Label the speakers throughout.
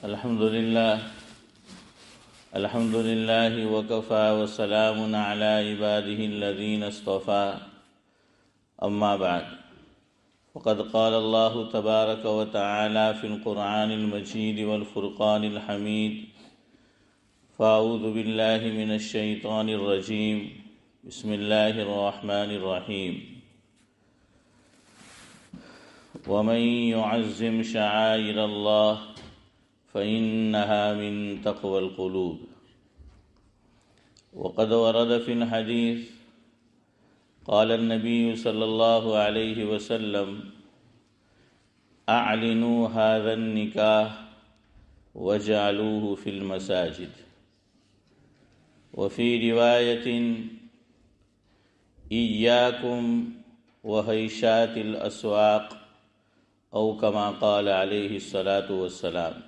Speaker 1: الحمد لله وكفى وسلام على عباده الذين اصطفى أما بعد فقد قال الله تبارك وتعالى في القرآن المجيد والفرقان الحميد فأعوذ بالله من الشيطان الرجيم بسم الله الرحمن الرحيم ومن يعظم شعائر الله فإنها من تقوى القلوب وقد ورد في الحديث قال النبي صلى الله عليه وسلم أعلنوا هذا النكاح واجعلوه في المساجد وفي رواية إياكم وهيشات الأسواق أو كما قال عليه الصلاة والسلام۔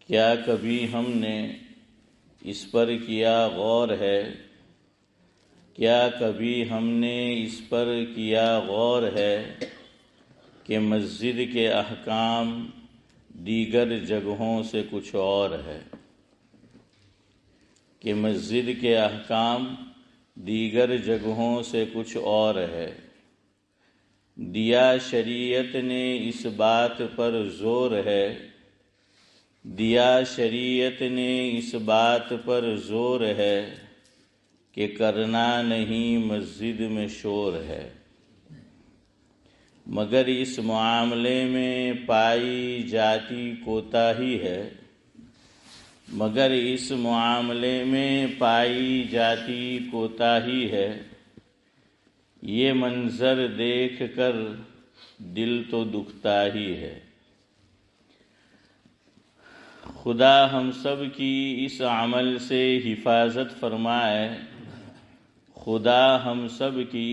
Speaker 1: کیا کبھی ہم نے اس پر کیا غور ہے؟ کیا کبھی ہم نے اس پر کیا غور ہے کہ مسجد کے احکام دیگر جگہوں سے کچھ اور ہے؟ کہ مسجد کے احکام دیگر جگہوں سے کچھ اور ہے۔ دیا شریعت نے اس بات پر زور ہے، دیا شریعت نے اس بات پر زور ہے کہ کرنا نہیں مسجد میں شور ہے، مگر اس معاملے میں پائی جاتی کوتاہی ہے، مگر اس معاملے میں پائی جاتی کوتاہی ہے، یہ منظر دیکھ کر دل تو دکھتا ہی ہے۔ خدا ہم سب کی اس عمل سے حفاظت فرمائے، خدا ہم سب کی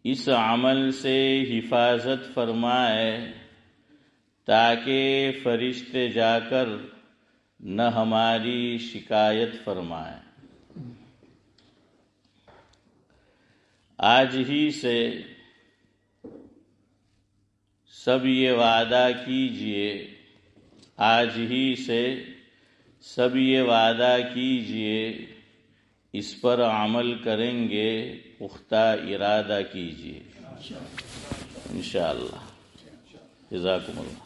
Speaker 1: اس عمل سے حفاظت فرمائے، تاکہ فرشتے جا کر نہ ہماری شکایت فرمائے۔ آج ہی سے سب یہ وعدہ کیجئے، آج ہی سے سب یہ وعدہ کیجئے، اس پر عمل کریں گے، پختہ ارادہ کیجئے انشاءاللہ۔ جزاکم اللہ۔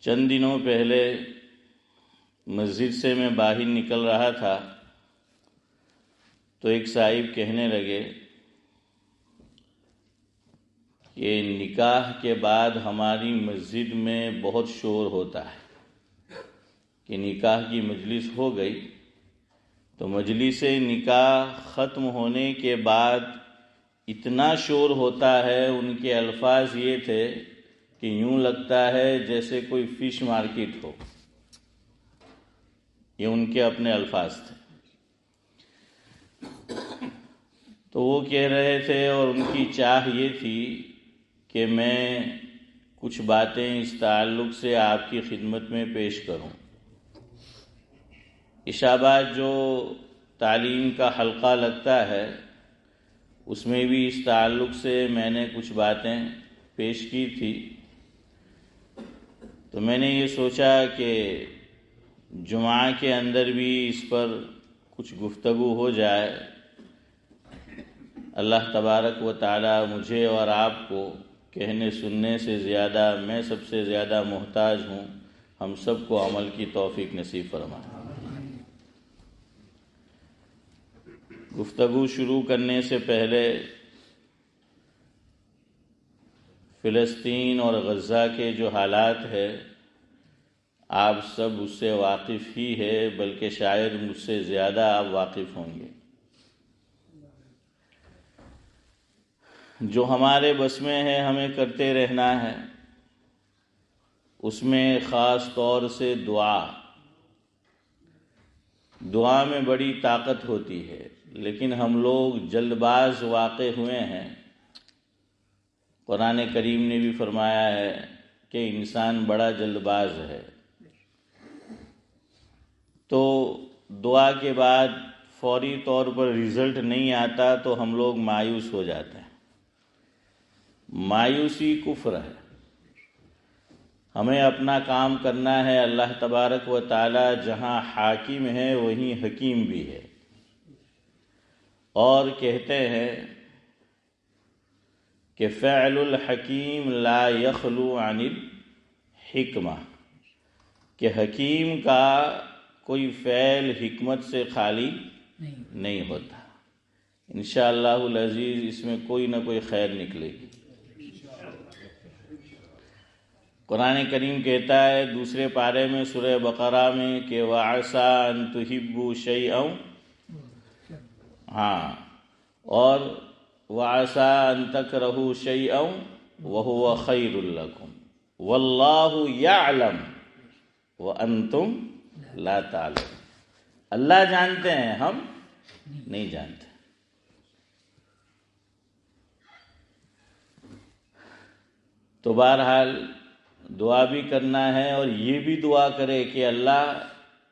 Speaker 1: چند دنوں پہلے مسجد سے میں باہر نکل رہا تھا تو ایک صاحب کہنے لگے کہ نکاح کے بعد ہماری مسجد میں بہت شور ہوتا ہے، کہ نکاح کی مجلس ہو گئی تو مجلس نکاح ختم ہونے کے بعد اتنا شور ہوتا ہے، ان کے الفاظ یہ تھے کہ یوں لگتا ہے جیسے کوئی فش مارکیٹ ہو، یہ ان کے اپنے الفاظ تھے۔ تو وہ کہہ رہے تھے اور ان کی چاہ یہ تھی کہ میں کچھ باتیں اس تعلق سے آپ کی خدمت میں پیش کروں۔ عشاء جو تعلیم کا حلقہ لگتا ہے اس میں بھی اس تعلق سے میں نے کچھ باتیں پیش کی تھی، تو میں نے یہ سوچا کہ جمعہ کے اندر بھی اس پر کچھ گفتگو ہو جائے۔ اللہ تبارک و تعالی مجھے اور آپ کو کہنے سننے سے زیادہ، میں سب سے زیادہ محتاج ہوں، ہم سب کو عمل کی توفیق نصیب فرمائے۔ گفتگو شروع کرنے سے پہلے فلسطین اور غزہ کے جو حالات ہے آپ سب اس سے واقف ہی ہے، بلکہ شاید مجھ سے زیادہ آپ واقف ہوں گے۔ جو ہمارے بس میں ہے ہمیں کرتے رہنا ہے، اس میں خاص طور سے دعا میں بڑی طاقت ہوتی ہے، لیکن ہم لوگ جلد باز واقع ہوئے ہیں۔ قرآن کریم نے بھی فرمایا ہے کہ انسان بڑا جلد باز ہے۔ تو دعا کے بعد فوری طور پر رزلٹ نہیں آتا تو ہم لوگ مایوس ہو جاتے ہیں۔ مایوسی کفر ہے۔ ہمیں اپنا کام کرنا ہے۔ اللہ تبارک و تعالی جہاں حاکم ہے وہیں حکیم بھی ہے، اور کہتے ہیں کہ فعل الحکیم لا یخلو عن الحکمہ، کہ حکیم کا کوئی فعل حکمت سے خالی نہیں ہوتا۔ انشاءاللہ العزیز اس میں کوئی نہ کوئی خیر نکلے گی۔ قرآن کریم کہتا ہے دوسرے پارے میں سورہ بقرہ میں کہ وَعَسَىٰ أَن تُحِبُّوا شَيْئًا، اور وَعَسَىٰ أَن تَكْرَهُوا شَيْئًا وَهُوَ خَيْرٌ لَكُمْ وَاللَّهُ يَعْلَمُ وَأَنْتُمْ لَا تَعْلَمُونَ۔ اللہ جانتے ہیں، ہم نہیں جانتے۔ تو بہرحال دعا بھی کرنا ہے، اور یہ بھی دعا کرے کہ اللہ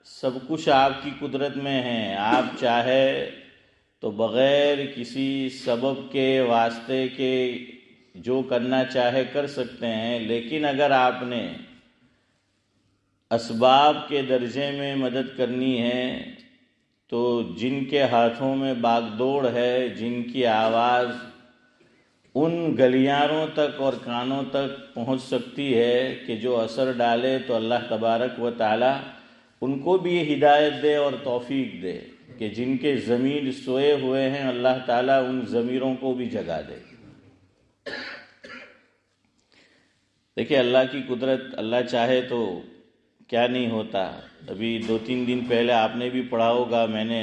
Speaker 1: سب کچھ آپ کی قدرت میں ہے، آپ چاہے تو بغیر کسی سبب کے واسطے کے جو کرنا چاہے کر سکتے ہیں، لیکن اگر آپ نے اسباب کے درجے میں مدد کرنی ہے تو جن کے ہاتھوں میں باغ دوڑ ہے، جن کی آواز ان گلیاروں تک اور کانوں تک پہنچ سکتی ہے کہ جو اثر ڈالے، تو اللہ تبارک و تعالی ان کو بھی ہدایت دے اور توفیق دے کہ جن کے ضمیر سوئے ہوئے ہیں اللہ تعالیٰ ان ضمیروں کو بھی جگا دے۔ دیکھیں اللہ کی قدرت، اللہ چاہے تو کیا نہیں ہوتا۔ ابھی 2-3 دن پہلے آپ نے بھی پڑھا ہوگا، میں نے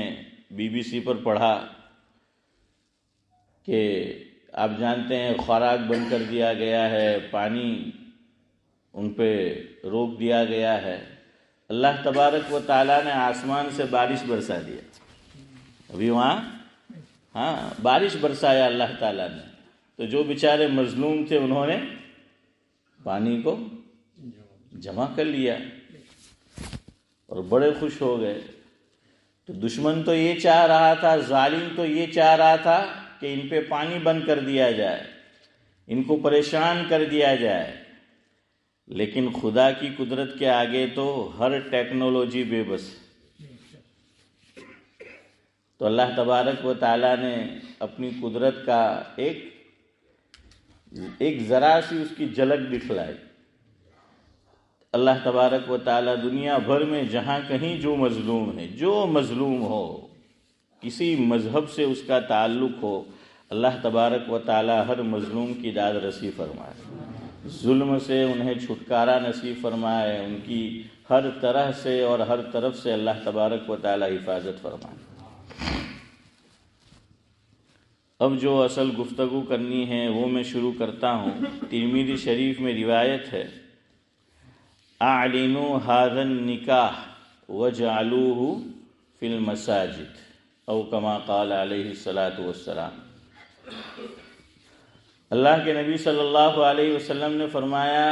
Speaker 1: BBC پر پڑھا کہ آپ جانتے ہیں خوراک بند کر دیا گیا ہے، پانی ان پہ روک دیا گیا ہے۔ اللہ تبارک و تعالیٰ نے آسمان سے بارش برسا دیا۔ ابھی وہاں بارش برسایا اللہ تعالیٰ نے، تو جو بیچارے مظلوم تھے انہوں نے پانی کو جمع کر لیا اور بڑے خوش ہو گئے۔ تو دشمن تو یہ چاہ رہا تھا، ظالم تو یہ چاہ رہا تھا کہ ان پہ پانی بند کر دیا جائے، ان کو پریشان کر دیا جائے، لیکن خدا کی قدرت کے آگے تو ہر ٹیکنالوجی بے بس۔ تو اللہ تبارک و تعالیٰ نے اپنی قدرت کا ایک ذرا سی اس کی جھلک دکھلائی۔ اللہ تبارک و تعالیٰ دنیا بھر میں جہاں کہیں جو مظلوم ہے، جو مظلوم ہو، کسی مذہب سے اس کا تعلق ہو، اللہ تبارک و تعالیٰ ہر مظلوم کی داد رسی فرمائے، ظلم سے انہیں چھٹکارا نصیب فرمائے، ان کی ہر طرح سے اور ہر طرف سے اللہ تبارک و تعالیٰ حفاظت فرمائے۔ اب جو اصل گفتگو کرنی ہے وہ میں شروع کرتا ہوں۔ ترمذی شریف میں روایت ہے، اعلنوا هذا النکاح وجعلوه فی المساجد، او کما قال علیہ الصلاۃ والسلام۔ اللہ کے نبی صلی اللہ علیہ وسلم نے فرمایا،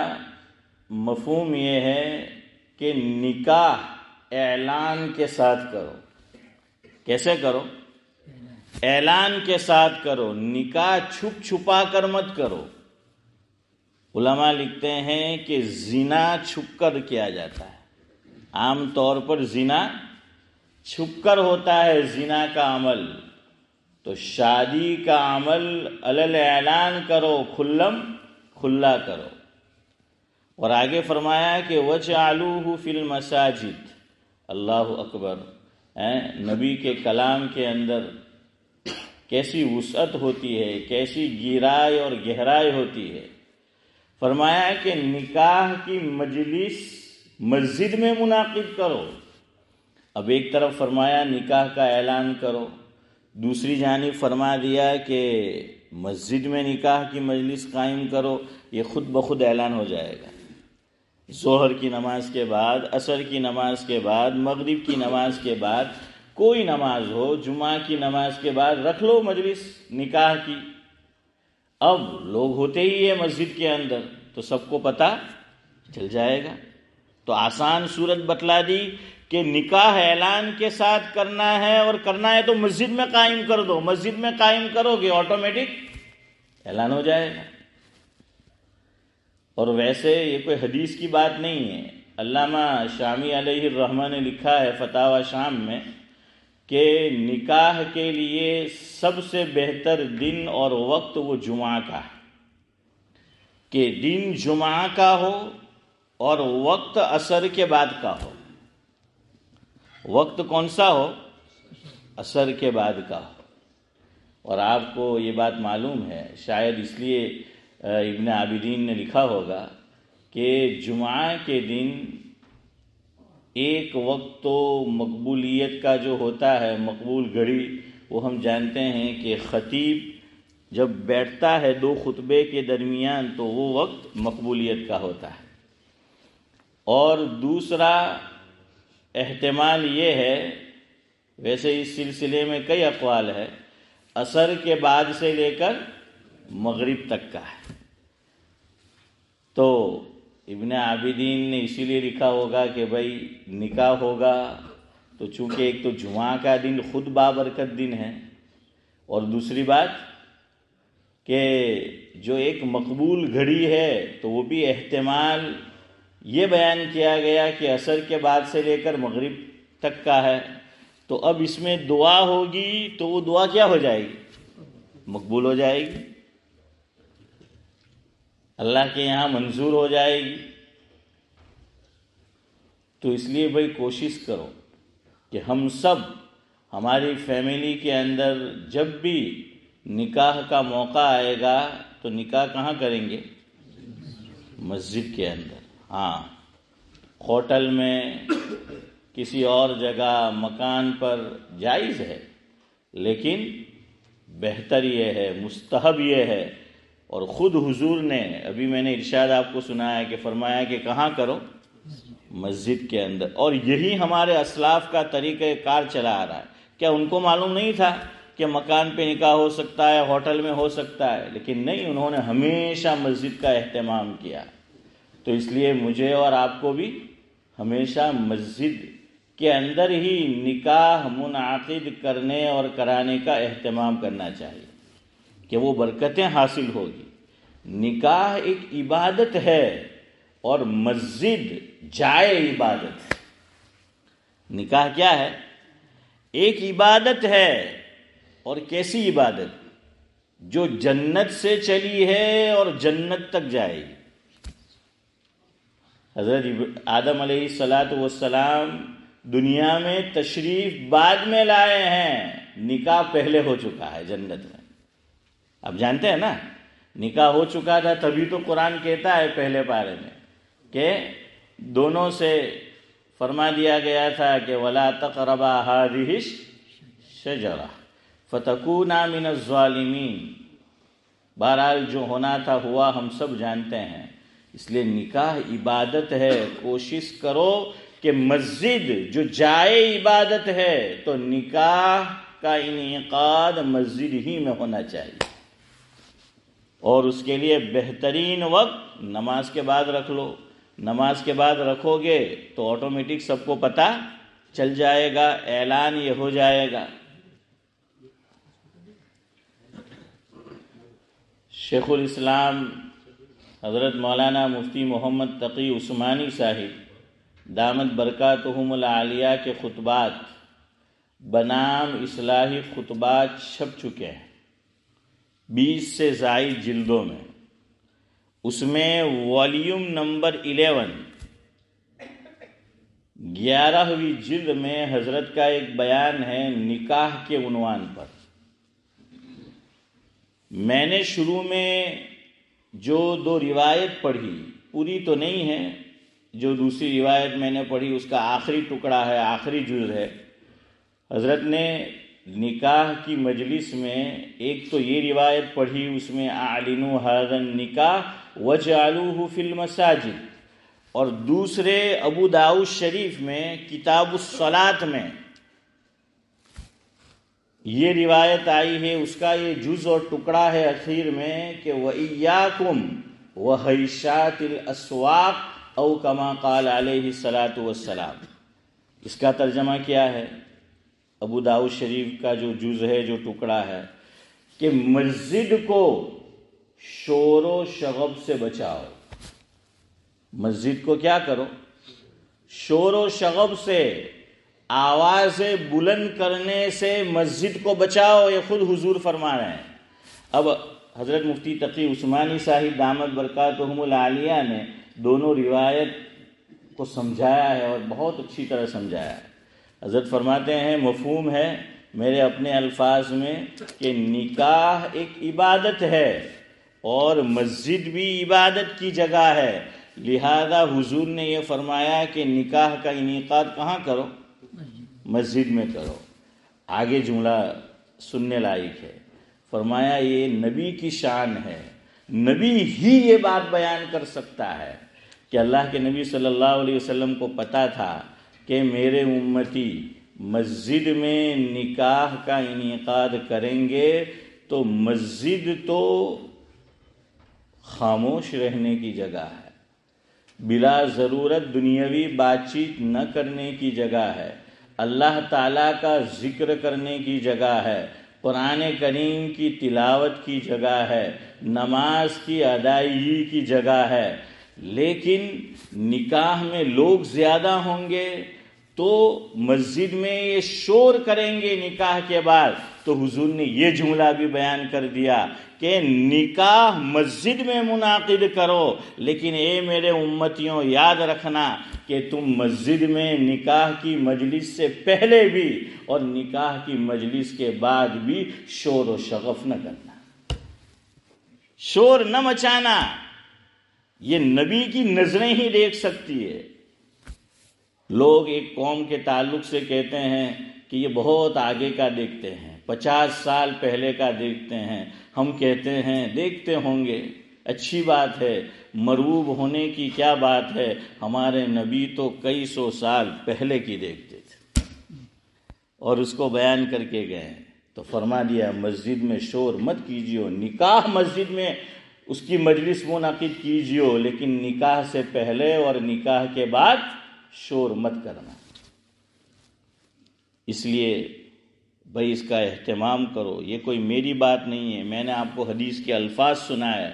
Speaker 1: مفہوم یہ ہے کہ نکاح اعلان کے ساتھ کرو۔ کیسے کرو؟ اعلان کے ساتھ کرو، نکاح چھپ چھپا کر مت کرو۔ علماء لکھتے ہیں کہ زنا چھپ کر کیا جاتا ہے، عام طور پر زنا چھپ کر ہوتا ہے، زنا کا عمل۔ تو شادی کا عمل علل اعلان کرو، کھلم کھلا کرو۔ اور آگے فرمایا کہ وَجْعَلُوهُ فِي الْمَسَاجِدِ، اللہ اکبر۔ نبی کے کلام کے اندر کیسی وسعت ہوتی ہے، کیسی گہرائی اور گہرائی ہوتی ہے۔ فرمایا کہ نکاح کی مجلس مسجد میں منعقد کرو۔ اب ایک طرف فرمایا نکاح کا اعلان کرو، دوسری جانب فرما دیا کہ مسجد میں نکاح کی مجلس قائم کرو۔ یہ خود بخود اعلان ہو جائے گا۔ ظہر کی نماز کے بعد، عصر کی نماز کے بعد، مغرب کی نماز کے بعد، کوئی نماز ہو، جمعہ کی نماز کے بعد رکھ لو مجلس نکاح کی۔ اب لوگ ہوتے ہی ہے مسجد کے اندر، تو سب کو پتہ چل جائے گا۔ تو آسان صورت بتلا دی کہ نکاح اعلان کے ساتھ کرنا ہے، اور کرنا ہے تو مسجد میں قائم کر دو، مسجد میں قائم کرو گے آٹومیٹک اعلان ہو جائے گا۔ اور ویسے یہ کوئی حدیث کی بات نہیں ہے، علامہ شامی علیہ الرحمہ نے لکھا ہے فتاوی شام میں کہ نکاح کے لیے سب سے بہتر دن اور وقت وہ جمعہ کا ہے، کہ دن جمعہ کا ہو اور وقت عصر کے بعد کا ہو۔ وقت کون سا ہو؟ عصر کے بعد کا ہو۔ اور آپ کو یہ بات معلوم ہے، شاید اس لیے ابن عابدین نے لکھا ہوگا کہ جمعہ کے دن ایک وقت تو مقبولیت کا جو ہوتا ہے، مقبول گھڑی، وہ ہم جانتے ہیں کہ خطیب جب بیٹھتا ہے دو خطبے کے درمیان تو وہ وقت مقبولیت کا ہوتا ہے۔ اور دوسرا احتمال یہ ہے، ویسے اس سلسلے میں کئی اقوال ہے، عصر کے بعد سے لے کر مغرب تک کا ہے۔ تو ابن عابدین نے اسی لیے لکھا ہوگا کہ بھائی نکاح ہوگا تو چونکہ ایک تو جمعہ کا دن خود بابرکت دن ہے، اور دوسری بات کہ جو ایک مقبول گھڑی ہے تو وہ بھی احتمال یہ بیان کیا گیا کہ عصر کے بعد سے لے کر مغرب تک کا ہے، تو اب اس میں دعا ہوگی تو وہ دعا کیا ہو جائے گی؟ مقبول ہو جائے گی، اللہ کے یہاں منظور ہو جائے گی۔ تو اس لیے بھائی کوشش کرو کہ ہم سب، ہماری فیملی کے اندر جب بھی نکاح کا موقع آئے گا تو نکاح کہاں کریں گے؟ مسجد کے اندر۔ ہاں، ہوٹل میں، کسی اور جگہ، مکان پر جائز ہے، لیکن بہتر یہ ہے، مستحب یہ ہے، اور خود حضور نے، ابھی میں نے ارشاد آپ کو سنایا کہ فرمایا کہ کہاں کرو؟ مسجد کے اندر۔ اور یہی ہمارے اسلاف کا طریقہ کار چلا آ رہا ہے۔ کیا ان کو معلوم نہیں تھا کہ مکان پہ نکاح ہو سکتا ہے، ہوٹل میں ہو سکتا ہے؟ لیکن نہیں، انہوں نے ہمیشہ مسجد کا اہتمام کیا۔ تو اس لیے مجھے اور آپ کو بھی ہمیشہ مسجد کے اندر ہی نکاح منعقد کرنے اور کرانے کا اہتمام کرنا چاہیے کہ وہ برکتیں حاصل ہوگی۔ نکاح ایک عبادت ہے اور مسجد جائے عبادت ہے۔ نکاح کیا ہے؟ ایک عبادت ہے، اور کیسی عبادت؟ جو جنت سے چلی ہے اور جنت تک جائے گی۔ حضرت آدم علیہ السلام دنیا میں تشریف بعد میں لائے ہیں، نکاح پہلے ہو چکا ہے جنت میں۔ اب جانتے ہیں نا، نکاح ہو چکا تھا، تبھی تو قرآن کہتا ہے پہلے پارے میں کہ دونوں سے فرما دیا گیا تھا کہ وَلَا تَقْرَبَا هَٰذِهِ الشَّجَرَةَ فَتَكُونَا مِنَ الظَّالِمِينَ۔ بہرحال جو ہونا تھا ہوا، ہم سب جانتے ہیں۔ اس لیے نکاح عبادت ہے، کوشش کرو کہ مسجد جو جائے عبادت ہے تو نکاح کا انعقاد مسجد ہی میں ہونا چاہیے، اور اس کے لیے بہترین وقت نماز کے بعد رکھ لو۔ نماز کے بعد رکھو گے تو آٹومیٹک سب کو پتہ چل جائے گا، اعلان یہ ہو جائے گا۔ شیخ الاسلام حضرت مولانا مفتی محمد تقی عثمانی صاحب دامت برکاتہم العالیہ کے خطبات بنام اصلاحی خطبات چھپ چکے ہیں 20 سے زائد جلدوں میں۔ اس میں والیوم نمبر 11ویں جلد میں حضرت کا ایک بیان ہے نکاح کے عنوان پر۔ میں نے شروع میں جو 2 روایت پڑھی، پوری تو نہیں ہے، جو دوسری روایت میں نے پڑھی اس کا آخری ٹکڑا ہے، آخری جزء ہے۔ حضرت نے نکاح کی مجلس میں ایک تو یہ روایت پڑھی، اس میں اعلنوا ھذا النکاح وجعلوہ فی المساجد، اور دوسرے ابو داؤد شریف میں کتاب الصلاۃ میں یہ روایت آئی ہے، اس کا یہ جز اور ٹکڑا ہے اخیر میں کہ وَإِيَّاكُمْ وَحَيْشَاتِ الْأَسْوَاقِ او کما قال علیہ الصلاۃ والسلام۔ اس کا ترجمہ کیا ہے؟ ابو داؤد شریف کا جو جز ہے، جو ٹکڑا ہے، کہ مسجد کو شور و شغب سے بچاؤ۔ مسجد کو کیا کرو؟ شور و شغب سے، آوازیں بلند کرنے سے مسجد کو بچاؤ، یہ خود حضور فرما رہے ہیں۔ اب حضرت مفتی تقی عثمانی صاحب دامت برکاتہم العالیہ نے دونوں روایت کو سمجھایا ہے اور بہت اچھی طرح سمجھایا ہے۔ حضرت فرماتے ہیں مفہوم ہے میرے اپنے الفاظ میں کہ نکاح ایک عبادت ہے اور مسجد بھی عبادت کی جگہ ہے، لہذا حضور نے یہ فرمایا کہ نکاح کا انعقاد کہاں کرو؟ مسجد میں کرو۔ آگے جملہ سننے لائق ہے، فرمایا یہ نبی کی شان ہے، نبی ہی یہ بات بیان کر سکتا ہے کہ اللہ کے نبی صلی اللہ علیہ وسلم کو پتا تھا کہ میرے امتی مسجد میں نکاح کا انعقاد کریں گے تو مسجد تو خاموش رہنے کی جگہ ہے، بلا ضرورت دنیاوی بات چیت نہ کرنے کی جگہ ہے، اللہ تعالیٰ کا ذکر کرنے کی جگہ ہے، قرآن کریم کی تلاوت کی جگہ ہے، نماز کی ادائیگی کی جگہ ہے۔ لیکن نکاح میں لوگ زیادہ ہوں گے تو مسجد میں یہ شور کریں گے نکاح کے بعد، تو حضور نے یہ جملہ بھی بیان کر دیا کہ نکاح مسجد میں منعقد کرو، لیکن اے میرے امتیوں یاد رکھنا کہ تم مسجد میں نکاح کی مجلس سے پہلے بھی اور نکاح کی مجلس کے بعد بھی شور و شغف نہ کرنا، شور نہ مچانا۔ یہ نبی کی نظریں ہی دیکھ سکتی ہے۔ لوگ ایک قوم کے تعلق سے کہتے ہیں کہ یہ بہت آگے کا دیکھتے ہیں، 50 سال پہلے کا دیکھتے ہیں۔ ہم کہتے ہیں دیکھتے ہوں گے، اچھی بات ہے، مرعوب ہونے کی کیا بات ہے، ہمارے نبی تو کئی سو سال پہلے کی دیکھتے تھے اور اس کو بیان کر کے گئے۔ تو فرما دیا مسجد میں شور مت کیجیو، نکاح مسجد میں اس کی مجلس منعقد کیجیو، لیکن نکاح سے پہلے اور نکاح کے بعد شور مت کرنا۔ اس لیے بھائی اس کا اہتمام کرو، یہ کوئی میری بات نہیں ہے، میں نے آپ کو حدیث کے الفاظ سنائے،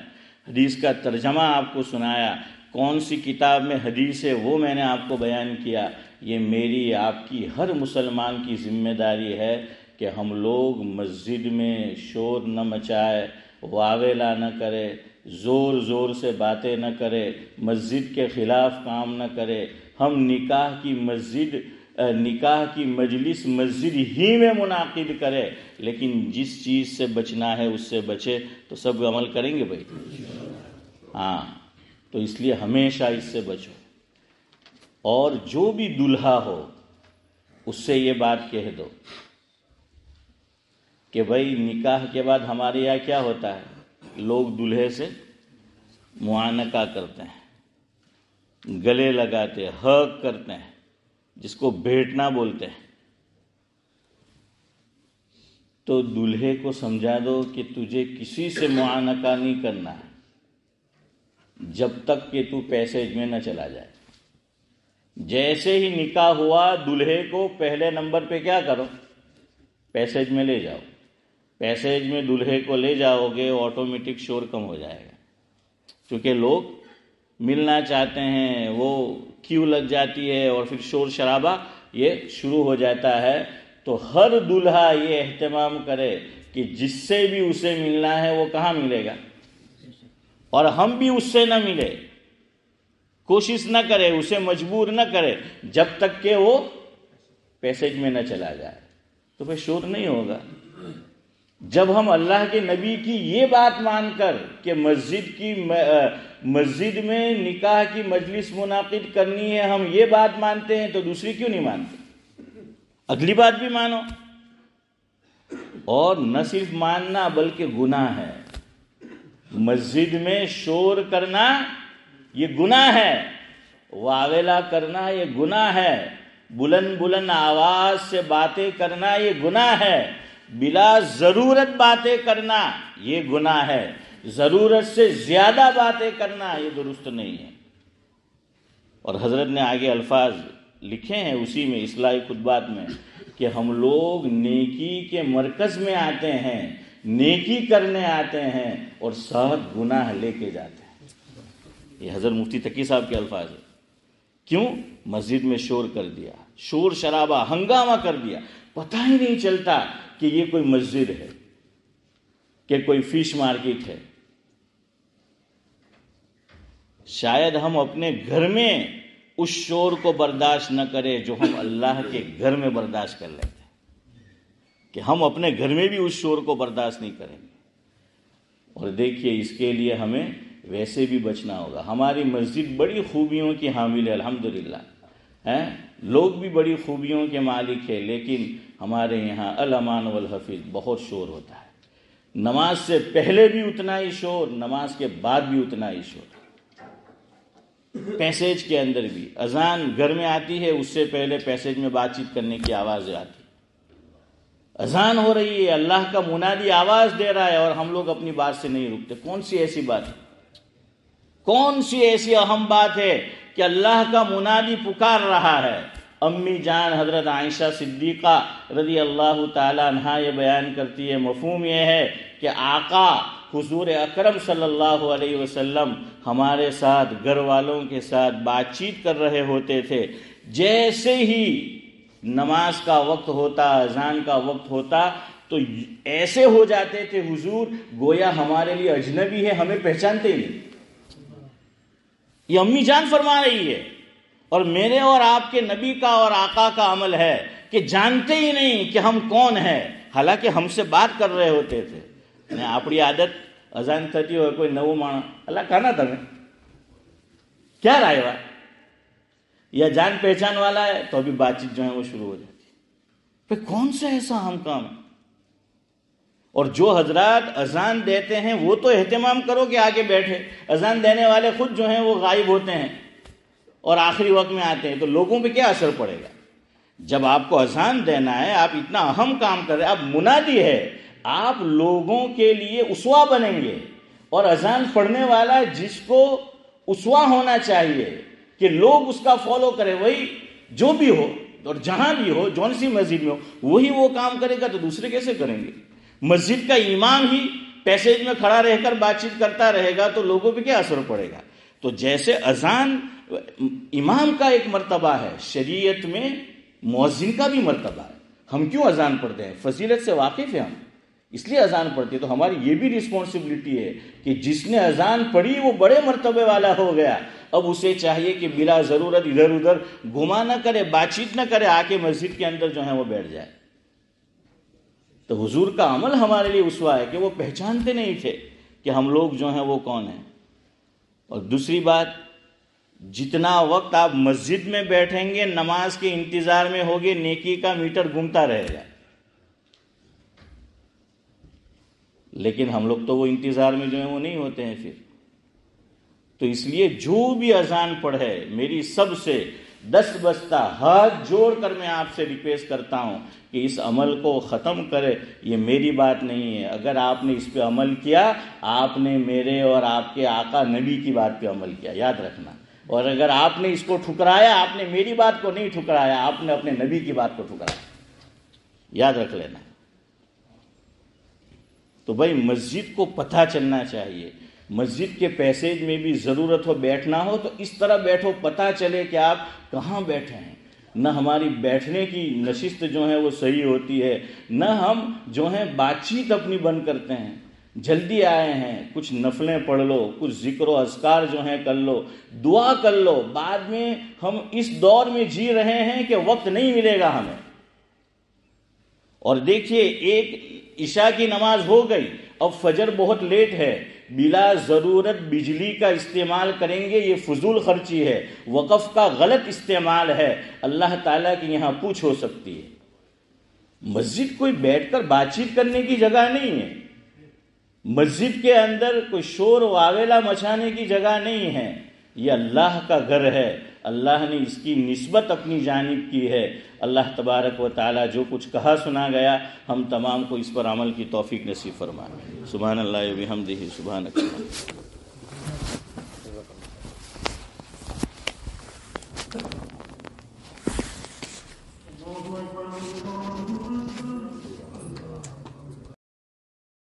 Speaker 1: حدیث کا ترجمہ آپ کو سنایا، کون سی کتاب میں حدیث ہے وہ میں نے آپ کو بیان کیا۔ یہ میری آپ کی ہر مسلمان کی ذمہ داری ہے کہ ہم لوگ مسجد میں شور نہ مچائے، واویلا نہ کرے، زور زور سے باتیں نہ کرے، مسجد کے خلاف کام نہ کرے۔ ہم نکاح کی مجلس مسجد ہی میں منعقد کرے، لیکن جس چیز سے بچنا ہے اس سے بچے، تو سب عمل کریں گے بھائی؟ ہاں، تو اس لیے ہمیشہ اس سے بچو۔ اور جو بھی دلہا ہو اس سے یہ بات کہہ دو کہ بھائی نکاح کے بعد ہمارے یہاں کیا ہوتا ہے، لوگ دلہے سے معانقہ کرتے ہیں، گلے لگاتے ہیں، حق کرتے ہیں، جس کو بھیٹنا بولتے ہیں۔ تو دلہے کو سمجھا دو کہ تجھے کسی سے معانقہ نہیں کرنا ہے جب تک کہ تو پیسیج میں نہ چلا جائے۔ جیسے ہی نکاح ہوا دلہے کو پہلے نمبر پہ کیا کرو، پیسیج میں لے جاؤ۔ پیسیج میں دلہے کو لے جاؤ گے آٹومیٹک شور کم ہو جائے گا، کیونکہ لوگ ملنا چاہتے ہیں، وہ کیو لگ جاتی ہے اور پھر شور شرابہ یہ شروع ہو جاتا ہے۔ تو ہر دلہا یہ اہتمام کرے کہ جس سے بھی اسے ملنا ہے وہ کہاں ملے گا، اور ہم بھی اس سے نہ ملے، کوشش نہ کرے، اسے مجبور نہ کرے جب تک کہ وہ پیسیج میں نہ چلا جائے، تو پھر شور نہیں ہوگا۔ جب ہم اللہ کے نبی کی یہ بات مان کر کہ مسجد میں نکاح کی مجلس منعقد کرنی ہے، ہم یہ بات مانتے ہیں تو دوسری کیوں نہیں مانتے؟ اگلی بات بھی مانو۔ اور نہ صرف ماننا بلکہ گناہ ہے، مسجد میں شور کرنا یہ گناہ ہے، واویلا کرنا یہ گناہ ہے، بلند بلند آواز سے باتیں کرنا یہ گناہ ہے، بلا ضرورت باتیں کرنا یہ گناہ ہے، ضرورت سے زیادہ باتیں کرنا یہ درست نہیں ہے۔ اور حضرت نے آگے الفاظ لکھے ہیں اسی میں اصلاحی خطبات میں کہ ہم لوگ نیکی کے مرکز میں آتے ہیں، نیکی کرنے آتے ہیں اور ساتھ گناہ لے کے جاتے ہیں۔ یہ حضرت مفتی تقی صاحب کے الفاظ ہیں۔ کیوں؟ مسجد میں شور کر دیا، شور شرابہ ہنگامہ کر دیا، پتہ ہی نہیں چلتا کہ یہ کوئی مسجد ہے کہ کوئی فش مارکیٹ ہے۔ شاید ہم اپنے گھر میں اس شور کو برداشت نہ کریں جو ہم اللہ کے گھر میں برداشت کر لیتے ہیں، کہ ہم اپنے گھر میں بھی اس شور کو برداشت نہیں کریں گے۔ اور دیکھیے اس کے لیے ہمیں ویسے بھی بچنا ہوگا۔ ہماری مسجد بڑی خوبیوں کی حامل ہے الحمدللہ، لوگ بھی بڑی خوبیوں کے مالک ہیں، لیکن ہمارے یہاں الامان والحفظ بہت شور ہوتا ہے۔ نماز سے پہلے بھی اتنا ہی شور، نماز کے بعد بھی اتنا ہی شور۔ پیسیج کے اندر بھی اذان گھر میں آتی ہے، اس سے پہلے پیسیج میں بات چیت کرنے کی آوازیں آتی، اذان ہو رہی ہے، اللہ کا منادی آواز دے رہا ہے اور ہم لوگ اپنی بات سے نہیں رکتے۔ کون سی ایسی بات ہے، کون سی ایسی اہم بات ہے کہ اللہ کا منادی پکار رہا ہے؟ امی جان حضرت عائشہ صدیقہ رضی اللہ تعالی عنہا یہ بیان کرتی ہے، مفہوم یہ ہے کہ آقا حضور اکرم صلی اللہ علیہ وسلم ہمارے ساتھ گھر والوں کے ساتھ بات چیت کر رہے ہوتے تھے، جیسے ہی نماز کا وقت ہوتا، اذان کا وقت ہوتا تو ایسے ہو جاتے تھے حضور گویا ہمارے لیے اجنبی ہے، ہمیں پہچانتے ہی نہیں۔ یہ امی جان فرما رہی ہے، اور میرے اور آپ کے نبی کا اور آقا کا عمل ہے کہ جانتے ہی نہیں کہ ہم کون ہیں، حالانکہ ہم سے بات کر رہے ہوتے تھے۔ اپنی عادت اذان تھتی ہو کوئی نو مانا اللہ کہنا تمہیں کیا رائے وا، یا جان پہچان والا ہے تو ابھی بات چیت جو ہے وہ شروع ہو جاتی ہے۔ پھر کون سا ایسا اہم کام ہے؟ اور جو حضرات اذان دیتے ہیں وہ تو اہتمام کرو کہ آگے بیٹھے، اذان دینے والے خود جو ہیں وہ غائب ہوتے ہیں اور آخری وقت میں آتے ہیں، تو لوگوں پہ کیا اثر پڑے گا؟ جب آپ کو اذان دینا ہے، آپ اتنا اہم کام کر رہے ہیں، آپ منادی ہے، آپ لوگوں کے لیے اسوا بنیں گے، اور اذان پڑھنے والا جس کو اسوا ہونا چاہیے کہ لوگ اس کا فالو کریں، وہی جو بھی ہو اور جہاں بھی ہو، جون سی مسجد میں ہو، وہی وہ کام کرے گا تو دوسرے کیسے کریں گے؟ مسجد کا امام ہی پیسیج میں کھڑا رہ کر بات چیت کرتا رہے گا تو لوگوں پہ کیا اثر پڑے گا؟ تو جیسے اذان امام کا ایک مرتبہ ہے، شریعت میں مؤذن کا بھی مرتبہ ہے۔ ہم کیوں اذان پڑھتے ہیں؟ فضیلت سے واقف ہیں ہم، اس لیے اذان پڑھتے ہیں۔ تو ہماری یہ بھی رسپانسبلٹی ہے کہ جس نے اذان پڑھی وہ بڑے مرتبے والا ہو گیا، اب اسے چاہیے کہ بلا ضرورت ادھر ادھر گھما نہ کرے، بات چیت نہ کرے، آ کے مسجد کے اندر جو ہے وہ بیٹھ جائے۔ تو حضور کا عمل ہمارے لیے اسوا ہے کہ وہ پہچانتے نہیں تھے کہ ہم لوگ جو ہیں وہ کون ہیں۔ اور دوسری بات، جتنا وقت آپ مسجد میں بیٹھیں گے نماز کے انتظار میں ہوگے، نیکی کا میٹر گھومتا رہے گا، لیکن ہم لوگ تو وہ انتظار میں جو ہیں وہ نہیں ہوتے ہیں پھر۔ تو اس لیے جو بھی اذان پڑھے، میری سب سے دست بستہ ہاتھ جوڑ کر میں آپ سے ریکویسٹ کرتا ہوں کہ اس عمل کو ختم کرے۔ یہ میری بات نہیں ہے، اگر آپ نے اس پہ عمل کیا آپ نے میرے اور آپ کے آقا نبی کی بات پہ عمل کیا، یاد رکھنا۔ اور اگر آپ نے اس کو ٹھکرایا، آپ نے میری بات کو نہیں ٹھکرایا، آپ نے اپنے نبی کی بات کو ٹھکرایا، یاد رکھ لینا۔ تو بھائی مسجد کو پتہ چلنا چاہیے، مسجد کے پیسیج میں بھی ضرورت ہو بیٹھنا ہو تو اس طرح بیٹھو، پتہ چلے کہ آپ کہاں بیٹھے ہیں۔ نہ ہماری بیٹھنے کی نشست جو ہے وہ صحیح ہوتی ہے، نہ ہم جو ہیں بات چیت اپنی بند کرتے ہیں۔ جلدی آئے ہیں، کچھ نفلیں پڑھ لو، کچھ ذکر و اذکار جو ہیں کر لو، دعا کر لو، بعد میں ہم اس دور میں جی رہے ہیں کہ وقت نہیں ملے گا ہمیں۔ اور دیکھیے ایک عشاء کی نماز ہو گئی، اب فجر بہت لیٹ ہے، بلا ضرورت بجلی کا استعمال کریں گے، یہ فضول خرچی ہے، وقف کا غلط استعمال ہے، اللہ تعالیٰ کی یہاں پوچھ ہو سکتی ہے۔ مسجد کوئی بیٹھ کر بات چیت کرنے کی جگہ نہیں ہے، مسجد کے اندر کوئی شور واویلا مچانے کی جگہ نہیں ہے، یہ اللہ کا گھر ہے، اللہ نے اس کی نسبت اپنی جانب کی ہے۔ اللہ تبارک و تعالی جو کچھ کہا سنا گیا ہم تمام کو اس پر عمل کی توفیق نصیب فرمائے۔ سبحان اللہ و بحمدہ، سبحانک اللہ۔